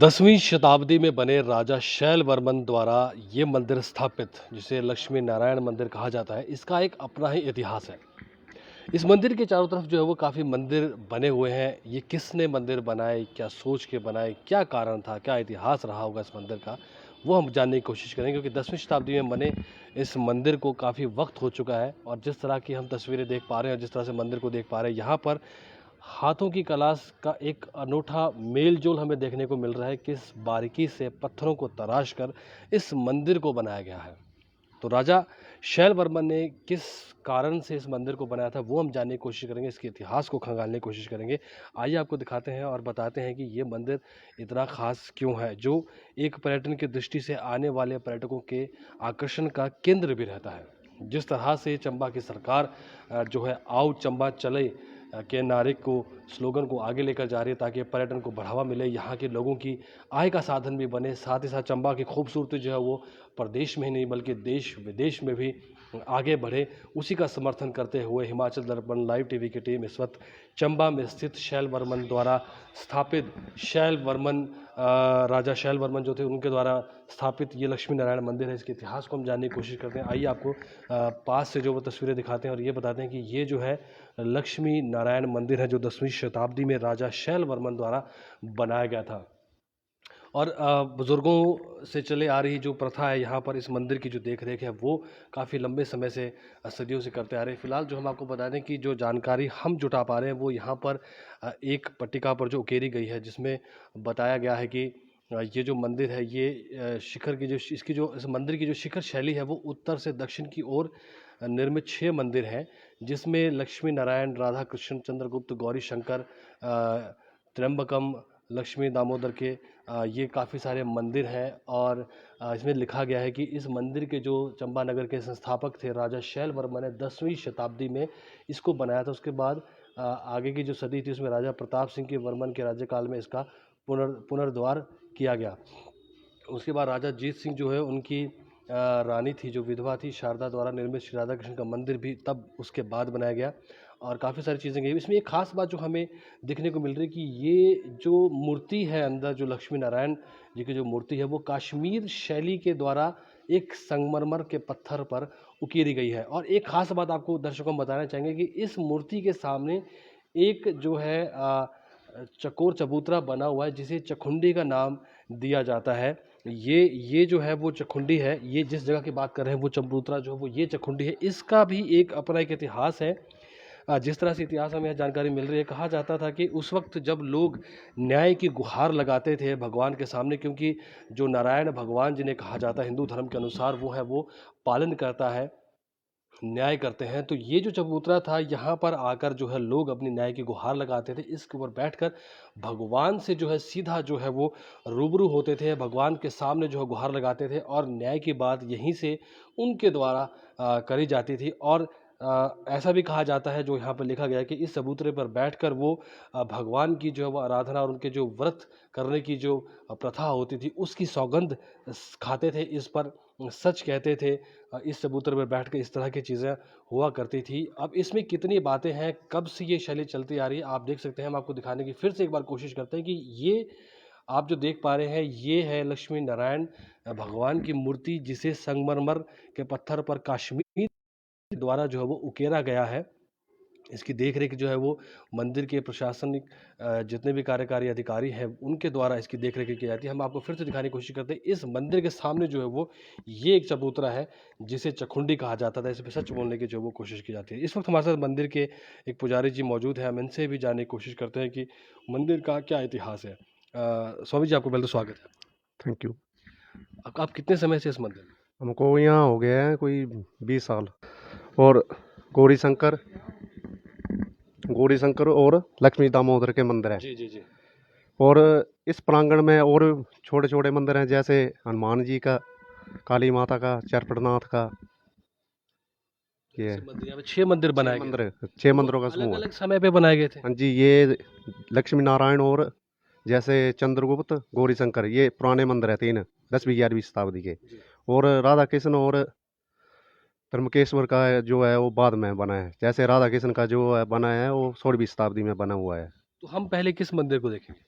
10वीं शताब्दी में बने राजा शैल वर्मन द्वारा ये मंदिर स्थापित, जिसे लक्ष्मी नारायण मंदिर कहा जाता है, इसका एक अपना ही इतिहास है। इस मंदिर के चारों तरफ जो है वो काफ़ी मंदिर बने हुए हैं। ये किसने मंदिर बनाए, क्या सोच के बनाए, क्या कारण था, क्या इतिहास रहा होगा इस मंदिर का, वो हम जानने की कोशिश करेंगे। क्योंकि 10वीं शताब्दी में बने इस मंदिर को काफ़ी वक्त हो चुका है और जिस तरह की हम तस्वीरें देख पा रहे हैं और जिस तरह से मंदिर को देख पा रहे हैं, यहाँ पर हाथों की कला का एक अनूठा मेल-जोल हमें देखने को मिल रहा है। किस बारीकी से पत्थरों को तराश कर इस मंदिर को बनाया गया है। तो राजा शैल वर्मन ने किस कारण से इस मंदिर को बनाया था, वो हम जानने की कोशिश करेंगे, इसके इतिहास को खंगालने की कोशिश करेंगे। आइए आपको दिखाते हैं और बताते हैं कि ये मंदिर इतना ख़ास क्यों है, जो एक पर्यटन की दृष्टि से आने वाले पर्यटकों के आकर्षण का केंद्र भी रहता है। जिस तरह से चंबा की सरकार जो है आओ चंबा चले के नारे को, स्लोगन को आगे लेकर जा रही है ताकि पर्यटन को बढ़ावा मिले, यहाँ के लोगों की आय का साधन भी बने, साथ ही साथ चंबा की खूबसूरती जो है वो प्रदेश में ही नहीं बल्कि देश विदेश में भी आगे बढ़े। उसी का समर्थन करते हुए हिमाचल दर्पण लाइव टीवी की टीम इस वक्त चंबा में स्थित शैल वर्मन द्वारा स्थापित शैल वर्मन राजा शैल वर्मन जो थे उनके द्वारा स्थापित ये लक्ष्मी नारायण मंदिर है। इसके इतिहास को हम जानने की कोशिश करते हैं। आइए आपको पास से जो वो तस्वीरें दिखाते हैं और ये बताते हैं कि ये जो है लक्ष्मी नारायण मंदिर है, जो 10वीं शताब्दी में राजा शैल वर्मन द्वारा बनाया गया था। और बुज़ुर्गों से चले आ रही जो प्रथा है, यहाँ पर इस मंदिर की जो देख-रेख है वो काफ़ी लंबे समय से सदियों से करते आ रहे हैं। फ़िलहाल जो हम आपको बता दें कि जो जानकारी हम जुटा पा रहे हैं वो यहाँ पर एक पट्टिका पर जो उकेरी गई है, जिसमें बताया गया है कि ये जो मंदिर है ये शिखर की जो इसकी जो इस मंदिर की जो शिखर शैली है वो उत्तर से दक्षिण की ओर निर्मित 6 मंदिर हैं, जिसमें लक्ष्मी नारायण, राधा कृष्ण, चंद्रगुप्त, गौरी शंकर, त्र्यंबकम, लक्ष्मी दामोदर के ये काफ़ी सारे मंदिर हैं। और इसमें लिखा गया है कि इस मंदिर के जो चंबा नगर के संस्थापक थे राजा शैल वर्मन ने 10वीं शताब्दी में इसको बनाया था। उसके बाद आगे की जो सदी थी उसमें राजा प्रताप सिंह के वर्मन के राज्यकाल में इसका पुनर्द्वार किया गया। उसके बाद राजा जीत सिंह जो है उनकी रानी थी, जो विधवा थी, शारदा द्वारा निर्मित श्री राधा कृष्ण का मंदिर भी तब उसके बाद बनाया गया और काफ़ी सारी चीज़ें गई। इसमें एक खास बात जो हमें दिखने को मिल रही है कि ये जो मूर्ति है अंदर, जो लक्ष्मी नारायण जी की जो मूर्ति है वो कश्मीर शैली के द्वारा एक संगमरमर के पत्थर पर उकेरी गई है। और एक खास बात आपको दर्शकों को बताना चाहेंगे कि इस मूर्ति के सामने एक जो है चकोर चबूतरा बना हुआ है, जिसे चखुंडी का नाम दिया जाता है। ये जो है वो चखुंडी है, ये जिस जगह की बात कर रहे हैं वो चबूतरा जो है वो ये चखुंडी है। इसका भी एक अपना एक इतिहास है। जिस तरह से इतिहास हमें जानकारी मिल रही है, कहा जाता था कि उस वक्त जब लोग न्याय की गुहार लगाते थे भगवान के सामने, क्योंकि जो नारायण भगवान जिन्हें कहा जाता है हिंदू धर्म के अनुसार, वो है वो पालन करता है, न्याय करते हैं। तो ये जो चबूतरा था, यहाँ पर आकर जो है लोग अपनी न्याय की गुहार लगाते थे। इसके ऊपर बैठकर भगवान से जो है सीधा जो है वो रूबरू होते थे, भगवान के सामने जो है गुहार लगाते थे और न्याय की बात यहीं से उनके द्वारा करी जाती थी। और ऐसा भी कहा जाता है, जो यहाँ पर लिखा गया है, कि इस चबूतरे पर बैठकर वो भगवान की जो है वो आराधना और उनके जो व्रत करने की जो प्रथा होती थी उसकी सौगंध खाते थे। इस पर सच कहते थे। इस चबूतरे पर बैठ के इस तरह की चीज़ें हुआ करती थी। अब इसमें कितनी बातें हैं, कब से ये शैली चलती आ रही है, आप देख सकते हैं। हम आपको दिखाने की फिर से एक बार कोशिश करते हैं कि ये आप जो देख पा रहे हैं ये है लक्ष्मी नारायण भगवान की मूर्ति, जिसे संगमरमर के पत्थर पर कश्मीर द्वारा जो है वो उकेरा गया है। इसकी देख-रेख जो है वो मंदिर के प्रशासनिक जितने भी कार्यकारी अधिकारी हैं उनके द्वारा इसकी देख-रेख की जाती है। हम आपको फिर से दिखाने की कोशिश करते हैं। इस मंदिर के सामने जो है वो ये एक चबूतरा है, जिसे चखुंडी कहा जाता था। इस पे सच बोलने की जो वो कोशिश की जाती है। इस वक्त हमारे साथ मंदिर के एक पुजारी जी मौजूद हैं। हम इनसे भी जानने की कोशिश करते हैं कि मंदिर का क्या इतिहास है। स्वामी जी, आपको पहले तो स्वागत है। Thank you. आप कितने समय से इस मंदिर में? हमको यहाँ हो गया है कोई 20 साल। और गौरी शंकर गौरी शंकर और लक्ष्मी दामोदर के मंदिर हैं। जी, जी, जी। और इस प्रांगण में और छोटे छोटे मंदिर हैं, जैसे हनुमान जी का, काली माता का, चरपटनाथ का। ये ऐसे मंदिर यहाँ पे 6 मंदिर बनाए गए थे। 6 तो वो मंदिरों का समूह है। अलग-अलग समय पे बनाए गए थे? हाँ जी, ये लक्ष्मी नारायण और जैसे चंद्रगुप्त, गौरी शंकर, ये पुराने मंदिर है 3, 10वीं 11वीं शताब्दी के। जी। और राधा कृष्ण और त्र्यंबकेश्वर का जो है वो बाद में बना है। जैसे राधा कृष्ण का जो है बना है वो 16वीं शताब्दी में बना हुआ है। तो हम पहले किस मंदिर को देखेंगे?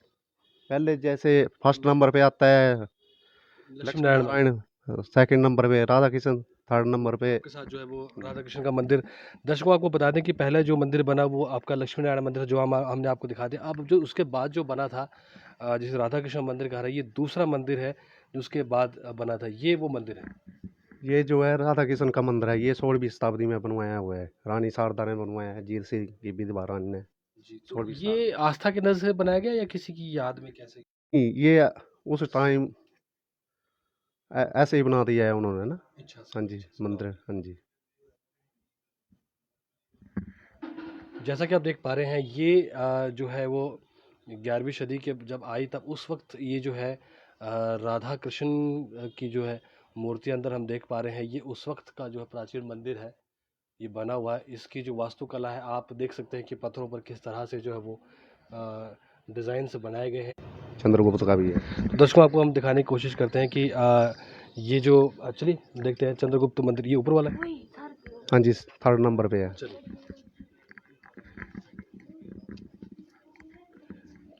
पहले जैसे फर्स्ट नंबर पे आता है लक्ष्मी लक्ष्मी नारायण मंदिर नारायण, सेकंड नंबर पे राधा कृष्ण, थर्ड नंबर पे आपके साथ जो है वो राधा कृष्ण का मंदिर। दर्शकों आपको बता दें कि पहले जो मंदिर बना वो आपका लक्ष्मी नारायण मंदिर था, जो हमने आपको दिखा दिया। अब जो उसके बाद जो बना था, जिसे राधा कृष्ण मंदिर कहा रहा है, ये दूसरा मंदिर है जो उसके बाद बना था, ये वो मंदिर है। ये जो है राधा कृष्ण का मंदिर है, ये 16वीं शताब्दी में बनवाया हुआ है, रानी शारदा ने बनवाया है, जीर सिंह की विधवा रानी ने। जी, तो 16वीं ये शताब्दी आस्था की नज़र से बनाया गया या किसी की याद में कैसे? नहीं, ये उस टाइम ऐसे ही बना दिया है उन्होंने ना। इच्छा से, हाँ जी, इच्छा से। मंदिर, हाँ जी। जैसा कि आप देख पा रहे हैं, ये जो है वो 11वीं सदी के जब आई, तब उस वक्त ये जो है राधा कृष्ण की जो है मूर्ति अंदर हम देख पा रहे हैं। ये उस वक्त का जो है प्राचीन मंदिर है, ये बना हुआ है। इसकी जो वास्तुकला है, आप देख सकते हैं कि पत्थरों पर किस तरह से जो है वो डिज़ाइन से बनाए गए हैं। चंद्रगुप्त का भी है। तो दर्शकों आपको हम दिखाने की कोशिश करते हैं कि ये जो चलिए देखते हैं चंद्रगुप्त मंदिर, ये ऊपर वाला है। हाँ जी, थर्ड नंबर पे है। चलिए,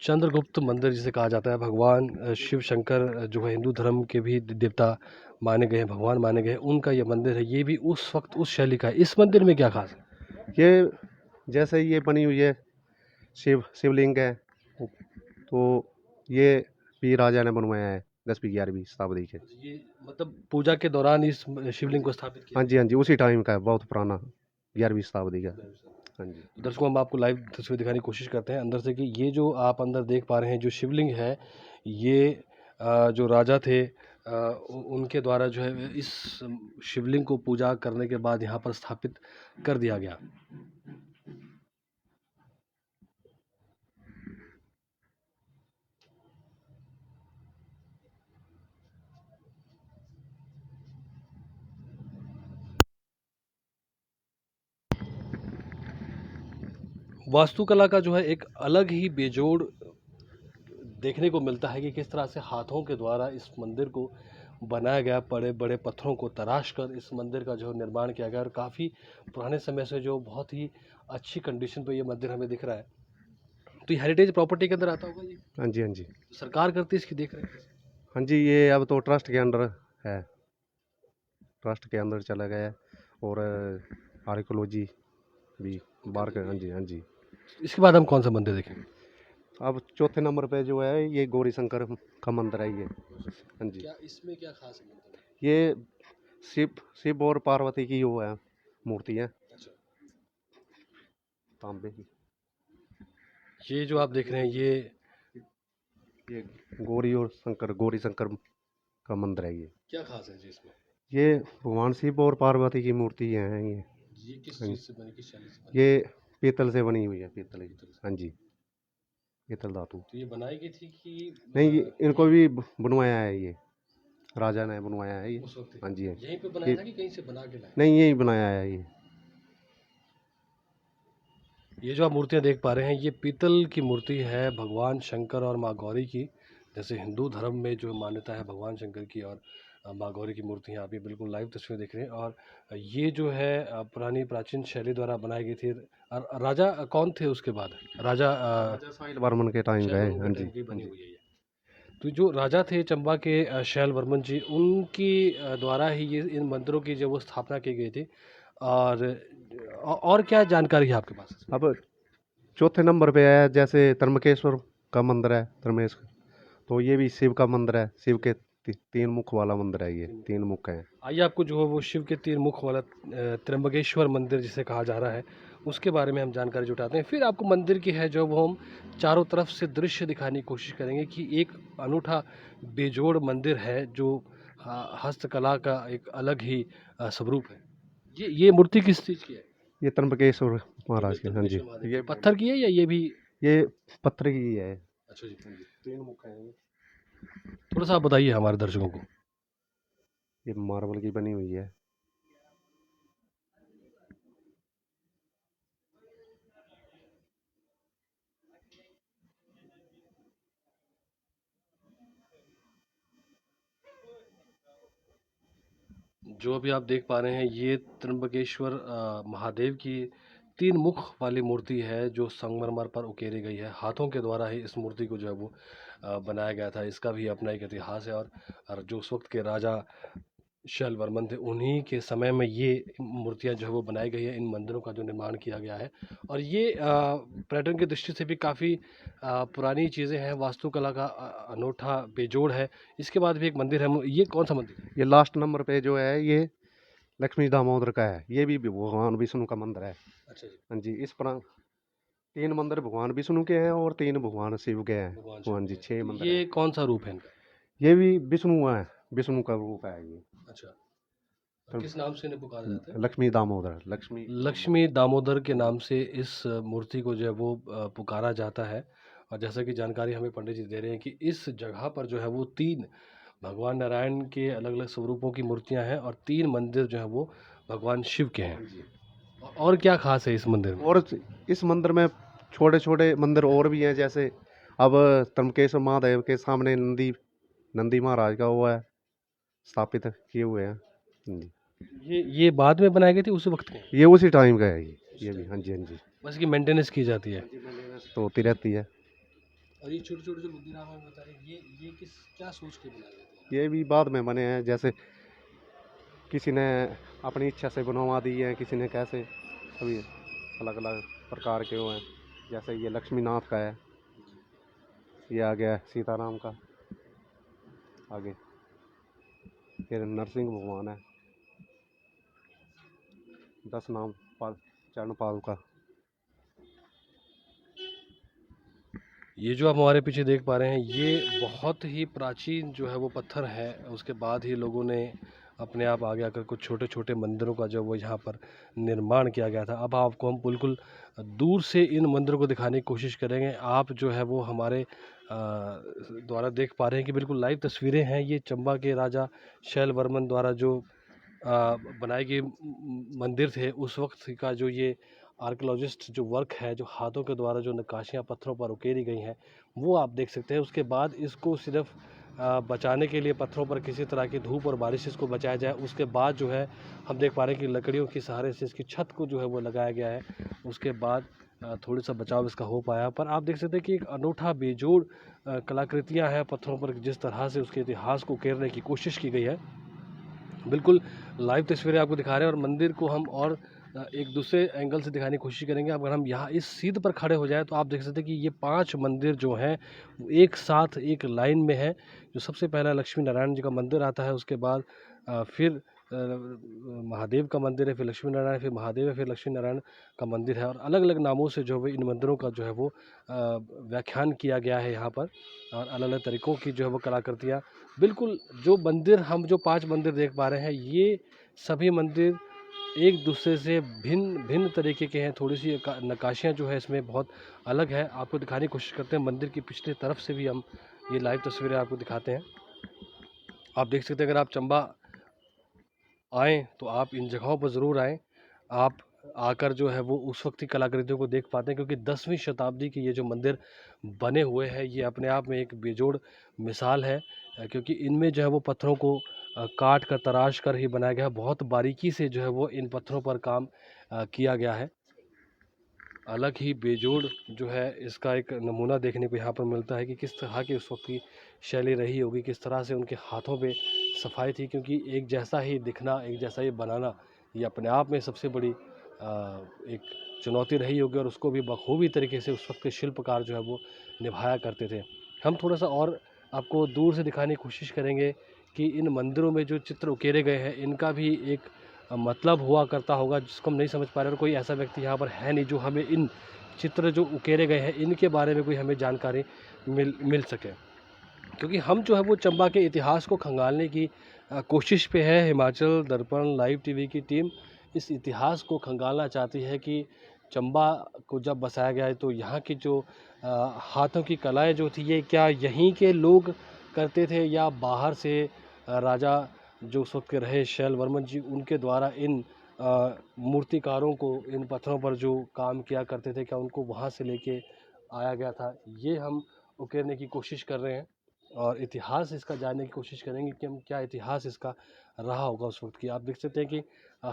चंद्रगुप्त मंदिर जिसे कहा जाता है, भगवान शिव शंकर जो है हिंदू धर्म के भी देवता माने गए हैं, भगवान माने गए हैं, उनका ये मंदिर है। ये भी उस वक्त उस शैली का है। इस मंदिर में क्या खास है? ये जैसे ये बनी हुई है, शिवलिंग है, तो ये भी राजा ने बनवाया है 10वीं 11वीं शताब्दी के। ये मतलब पूजा के दौरान इस शिवलिंग को स्थापित किया हाँ जी, हाँ जी, उसी टाइम का है, बहुत पुराना, 11वीं शताब्दी का। गया। हाँ जी। दर्शकों हम आपको लाइव तस्वीर दिखाने की कोशिश करते हैं अंदर से कि ये जो आप अंदर देख पा रहे हैं जो शिवलिंग है, ये जो राजा थे उनके द्वारा जो है इस शिवलिंग को पूजा करने के बाद यहाँ पर स्थापित कर दिया गया। वास्तुकला का जो है एक अलग ही बेजोड़ देखने को मिलता है कि किस तरह से हाथों के द्वारा इस मंदिर को बनाया गया, बड़े बड़े पत्थरों को तराश कर इस मंदिर का जो निर्माण किया गया, और काफ़ी पुराने समय से जो बहुत ही अच्छी कंडीशन पे ये मंदिर हमें दिख रहा है। तो ये हेरिटेज प्रॉपर्टी के अंदर आता होगा ये? हाँ जी, हाँ जी। तो सरकार करती है इसकी देख रेख? हाँ जी, ये अब तो ट्रस्ट के अंडर है, ट्रस्ट के अंदर चला गया है, और आर्कियोलॉजी भी बाहर का। हाँ जी, हाँ जी। इसके बाद हम कौन सा मंदिर देखेंगे? अब चौथे नंबर पे जो है ये गौरी शंकर का मंदिर है ये। हाँ जी। क्या इसमें क्या खास है मंदिर में? ये शिव शिव और पार्वती की वो है, मूर्ति है, अच्छा, तांबे की। ये जो आप देख रहे हैं ये गौरी शंकर का मंदिर है ये। क्या खास है जी इसमें? ये भगवान शिव और पार्वती की मूर्ति है ये। ये किस हाँ, चीज़ से बनी, किस शैली से बनी? ये पीतल से बनी हुई है, पीतल की। पीतल से। हाँ जी, पीतल धातु। तो ये बनाई गई थी कि नहीं, इनको भी बनवाया है ये, राजा ने बनवाया है ये। उस वक्त हाँ जी, हाँ। यहीं पे बनाया ये था कि कहीं से बना के लाए? नहीं, यही बनाया है ये। ये जो आप मूर्तियाँ देख पा रहे हैं, ये पीतल की मूर्ति है भगवान शंकर और माँ गौरी की। जैसे हिंदू धर्म में जो मान्यता है भगवान शंकर की और माँ गौरी की मूर्तियाँ, आप ये बिल्कुल लाइव तस्वीर देख रहे हैं। और ये जो है पुरानी प्राचीन शैली द्वारा बनाई गई थी। राजा कौन थे उसके बाद? राजा राजा साहिल वर्मन के टाइम का शैल है। वर्मन हाँ के जी, टाइम की हाँ बनी जी। हुई है ये। तो जो राजा थे चंबा के शैल वर्मन जी, उनकी द्वारा ही ये इन मंदिरों की जो वो स्थापना की गई थी। और क्या जानकारी है आपके पास? अब चौथे नंबर पे है जैसे त्र्यंबकेश्वर का मंदिर है, त्र्यंबकेश्वर, तो ये भी शिव का मंदिर है, शिव के तीन मुख वाला मंदिर है ये, तीन मुख हैं। आइए आपको जो है वो शिव के तीन मुख वाला त्र्यंबकेश्वर मंदिर जिसे कहा जा रहा है उसके बारे में हम जानकारी जुटाते हैं। फिर आपको मंदिर की है जो वो हम चारों तरफ से दृश्य दिखाने की कोशिश करेंगे कि एक अनूठा बेजोड़ मंदिर है जो हस्तकला का एक अलग ही स्वरूप है। ये मूर्ति किस चीज़ की है? ये त्र्यंबकेश्वर महाराज के। हाँ जी, त्र्यंबकेश्वर महादेव ये की पत्थर की है या ये भी? ये पत्थर की है। अच्छा जी। हाँ जी, तीन मुख हैं ये। थोड़ा सा आप बताइए हमारे दर्शकों को। ये मार्बल की बनी हुई है। जो अभी आप देख पा रहे हैं ये त्र्यंबकेश्वर महादेव की तीन मुख वाली मूर्ति है जो संगमरमर पर उकेरी गई है। हाथों के द्वारा ही इस मूर्ति को जो है वो बनाया गया था। इसका भी अपना एक इतिहास है और जो उस वक्त के राजा शैल वर्मन थे उन्हीं के समय में ये मूर्तियाँ जो है वो बनाई गई है। इन मंदिरों का जो निर्माण किया गया है और ये पर्यटन की दृष्टि से भी काफ़ी पुरानी चीज़ें हैं। वास्तुकला का अनोखा बेजोड़ है। इसके बाद भी एक मंदिर है, ये कौन सा मंदिर है? ये लास्ट नंबर पे जो है ये लक्ष्मी दामोदर का है। ये भी भगवान विष्णु का मंदिर है। अच्छा जी। हाँ जी, इस पर 3 मंदिर भगवान विष्णु के हैं और 3 भगवान शिव के हैं। भगवान शिव हाँ जी, के 6 हैं। मंदिर ये हैं। कौन सा रूप है इनका? ये भी विष्णु है, विष्णु का रूप है ये। अच्छा, तो किस नाम से इन्हें पुकारा जाता है? लक्ष्मी दामोदर, लक्ष्मी दामोदर के नाम से इस मूर्ति को जो है वो पुकारा जाता है। और जैसा कि जानकारी हमें पंडित जी दे रहे हैं कि इस जगह पर जो है वो 3 भगवान नारायण के अलग-अलग स्वरूपों की मूर्तियाँ हैं और 3 मंदिर जो हैं वो भगवान शिव के हैं। और क्या ख़ास है इस मंदिर में? और इस मंदिर में छोटे-छोटे मंदिर और भी हैं, जैसे अब त्र्यंबकेश्वर महादेव के सामने नंदी महाराज का वो है, स्थापित किए हुए हैं। जी, ये बाद में बनाए गए थे उसी वक़्त के? ये उसी टाइम का है ये भी। हाँ जी, हाँ जी। बस इसकी मेंटेनेंस की जाती है। तो होती रहती है। और ये छोटे-छोटे जो मंदिर आप हमें बता रहे हैं ये किस क्या सोच के बनाए गए थे? ये भी बाद में बने हैं, जैसे किसी ने अपनी इच्छा से बनवा दी है, किसी ने कैसे, सभी अलग-अलग प्रकार के वो हैं। जैसे ये लक्ष्मीनाथ का है, ये आ गया सीताराम का, आगे फिर नरसिंह भगवान है, 10 नाम चरण पादुका। ये जो आप हमारे पीछे देख पा रहे हैं ये बहुत ही प्राचीन जो है वो पत्थर है। उसके बाद ही लोगों ने अपने आप आगे आकर कुछ छोटे छोटे मंदिरों का जो वो यहाँ पर निर्माण किया गया था। अब आपको हम बिल्कुल दूर से इन मंदिरों को दिखाने की कोशिश करेंगे। आप जो है वो हमारे द्वारा देख पा रहे हैं कि बिल्कुल लाइव तस्वीरें हैं। ये चंबा के राजा शैल वर्मन द्वारा जो बनाए गए मंदिर थे उस वक्त का जो ये आर्कियोलॉजिस्ट जो वर्क है, जो हाथों के द्वारा जो नक्काशियाँ पत्थरों पर उकेरी गई हैं, वो आप देख सकते हैं। उसके बाद इसको सिर्फ बचाने के लिए पत्थरों पर किसी तरह की धूप और बारिश से इसको बचाया जाए। उसके बाद जो है हम देख पा रहे हैं कि लकड़ियों के सहारे से इसकी छत को जो है वो लगाया गया है। उसके बाद थोड़ा सा बचाव इसका हो पाया। पर आप देख सकते हैं कि एक अनूठा बेजोड़ कलाकृतियाँ हैं पत्थरों पर, जिस तरह से उसके इतिहास को उकेरने की कोशिश की गई है। बिल्कुल लाइव तस्वीरें आपको दिखा रहे हैं और मंदिर को हम और एक दूसरे एंगल से दिखाने की कोशिश करेंगे। अगर हम यहाँ इस सीध पर खड़े हो जाएँ तो आप देख सकते हैं कि ये 5 मंदिर जो हैं वो एक साथ एक लाइन में है। जो सबसे पहला लक्ष्मी नारायण जी का मंदिर आता है, उसके बाद फिर महादेव का मंदिर है, फिर लक्ष्मी नारायण, फिर महादेव है, फिर लक्ष्मी नारायण का मंदिर है। और अलग-अलग नामों से जो है इन मंदिरों का जो है वो व्याख्यान किया गया है यहाँ पर। और अलग-अलग तरीकों की जो है वो कलाकृतियाँ, बिल्कुल जो मंदिर हम जो 5 मंदिर देख पा रहे हैं ये सभी मंदिर एक दूसरे से भिन्न भिन्न तरीके के हैं। थोड़ी-सी नक्काशियाँ जो है इसमें बहुत अलग है। आपको दिखाने की कोशिश करते हैं। मंदिर की पिछली तरफ से भी हम ये लाइव तस्वीरें आपको दिखाते हैं। आप देख सकते हैं, अगर आप चंबा आएँ तो आप इन जगहों पर ज़रूर आएँ। आप आकर जो है वो उस वक़्त की कलाकृतियों को देख पाते हैं, क्योंकि 10वीं शताब्दी के ये जो मंदिर बने हुए हैं ये अपने आप में एक बेजोड़ मिसाल है। क्योंकि इनमें जो है वो पत्थरों को काट कर तराश कर ही बनाया गया है। बहुत बारीकी से जो है वो इन पत्थरों पर काम किया गया है। अलग ही बेजोड़ जो है इसका एक नमूना देखने को यहाँ पर मिलता है कि किस तरह की उस वक्त की शैली रही होगी, किस तरह से उनके हाथों पे सफाई थी। क्योंकि एक जैसा ही दिखना, एक जैसा ही बनाना, ये अपने आप में सबसे बड़ी एक चुनौती रही होगी और उसको भी बखूबी तरीके से उस वक्त के शिल्पकार जो है वो निभाया करते थे। हम थोड़ा सा और आपको दूर से दिखाने की कोशिश करेंगे कि इन मंदिरों में जो चित्र उकेरे गए हैं इनका भी एक मतलब हुआ करता होगा, जिसको हम नहीं समझ पा रहे हैं। और कोई ऐसा व्यक्ति यहाँ पर है नहीं जो हमें इन चित्र जो उकेरे गए हैं इनके बारे में कोई हमें जानकारी मिल सके। क्योंकि हम जो है वो चंबा के इतिहास को खंगालने की कोशिश पे है। हिमाचल दर्पण लाइव टीवी की टीम इस इतिहास को खंगालना चाहती है कि चंबा को जब बसाया गया है तो यहाँ की जो हाथों की कलाएं जो थी ये क्या यहीं के लोग करते थे या बाहर से राजा जो उस वक्त के रहे शैल वर्मन जी उनके द्वारा इन मूर्तिकारों को इन पत्थरों पर जो काम किया करते थे क्या उनको वहाँ से लेके आया गया था, ये हम उकेरने की कोशिश कर रहे हैं। और इतिहास इसका जानने की कोशिश करेंगे कि हम क्या इतिहास इसका रहा होगा उस वक्त की। आप देख सकते हैं कि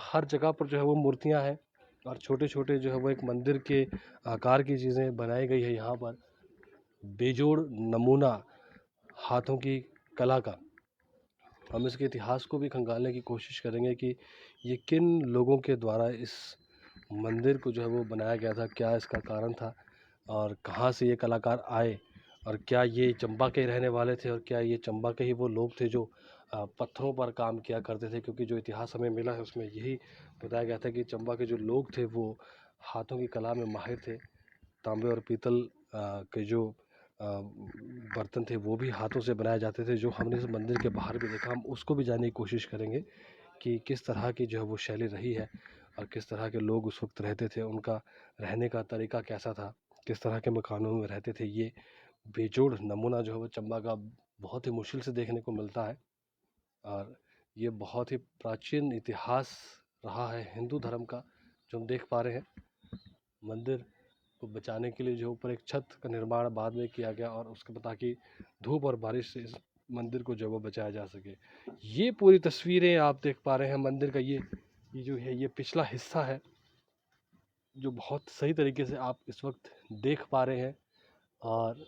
हर जगह पर जो है वो मूर्तियां हैं। और छोटे-छोटे जो है वो एक मंदिर के आकार की चीज़ें बनाई गई है यहाँ पर। बेजोड़ नमूना हाथों की कला का। हम इसके इतिहास को भी खंगालने की कोशिश करेंगे कि ये किन लोगों के द्वारा इस मंदिर को जो है वो बनाया गया था, क्या इसका कारण था और कहाँ से ये कलाकार आए और क्या ये चंबा के रहने वाले थे और क्या ये चंबा के ही वो लोग थे जो पत्थरों पर काम किया करते थे, क्योंकि जो इतिहास हमें मिला है उसमें यही बताया गया था कि चंबा के जो लोग थे वो हाथों की कला में माहिर थे। तांबे और पीतल के जो बर्तन थे वो भी हाथों से बनाए जाते थे, जो हमने इस मंदिर के बाहर भी देखा। हम उसको भी जानने की कोशिश करेंगे कि किस तरह की जो है वो शैली रही है और किस तरह के लोग उस वक्त रहते थे, उनका रहने का तरीका कैसा था, किस तरह के मकानों में रहते थे। ये बेजोड़ नमूना जो है वो चंबा का बहुत ही मुश्किल से देखने को मिलता है और ये बहुत ही प्राचीन इतिहास रहा है हिंदू धर्म का, जो हम देख पा रहे हैं। मंदिर को बचाने के लिए जो ऊपर एक छत का निर्माण बाद में किया गया और उसके ताकि धूप और बारिश से इस मंदिर को जो है वो बचाया जा सके। ये पूरी तस्वीरें आप देख पा रहे हैं मंदिर का। ये जो है ये पिछला हिस्सा है जो बहुत सही तरीके से आप इस वक्त देख पा रहे हैं और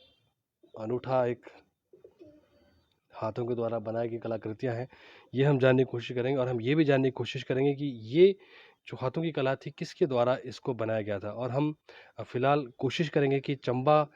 अनूठा एक हाथों के द्वारा बनाई गई कलाकृतियाँ हैं। ये हम जानने की कोशिश करेंगे और हम ये भी जानने की कोशिश करेंगे कि ये जो हाथों की कला थी किसके द्वारा इसको बनाया गया था। और हम फ़िलहाल कोशिश करेंगे कि चंबा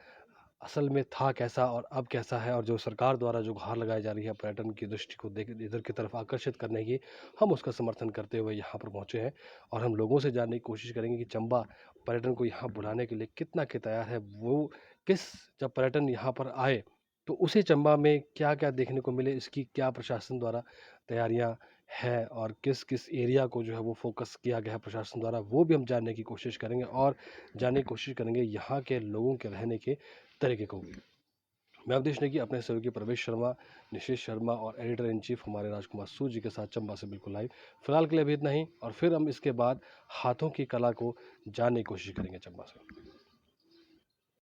असल में था कैसा और अब कैसा है, और जो सरकार द्वारा जो गुहार लगाई जा रही है पर्यटन की दृष्टि को देख इधर की तरफ आकर्षित करने की, हम उसका समर्थन करते हुए यहाँ पर पहुँचे हैं। और हम लोगों से जानने की कोशिश करेंगे कि चंबा पर्यटन को यहाँ बुलाने के लिए कितना के तैयार है। वो किस जब पर्यटन यहाँ पर आए तो उसी चंबा में क्या-क्या देखने को मिले, इसकी क्या प्रशासन द्वारा तैयारियाँ हैं और किस-किस एरिया को जो है वो फ़ोकस किया गया है प्रशासन द्वारा, वो भी हम जानने की कोशिश करेंगे और जानने की कोशिश करेंगे यहाँ के लोगों के रहने के तरीके को भी। मैं अवधेश नेगी अपने सहयोगी प्रवेश शर्मा, निशीश शर्मा और एडिटर इन चीफ हमारे राजकुमार सूद जी के साथ चंबा से बिल्कुल लाइव। फिलहाल के लिए अभी इतना ही और फिर हम इसके बाद हाथों की कला को जानने की कोशिश करेंगे चंबा से।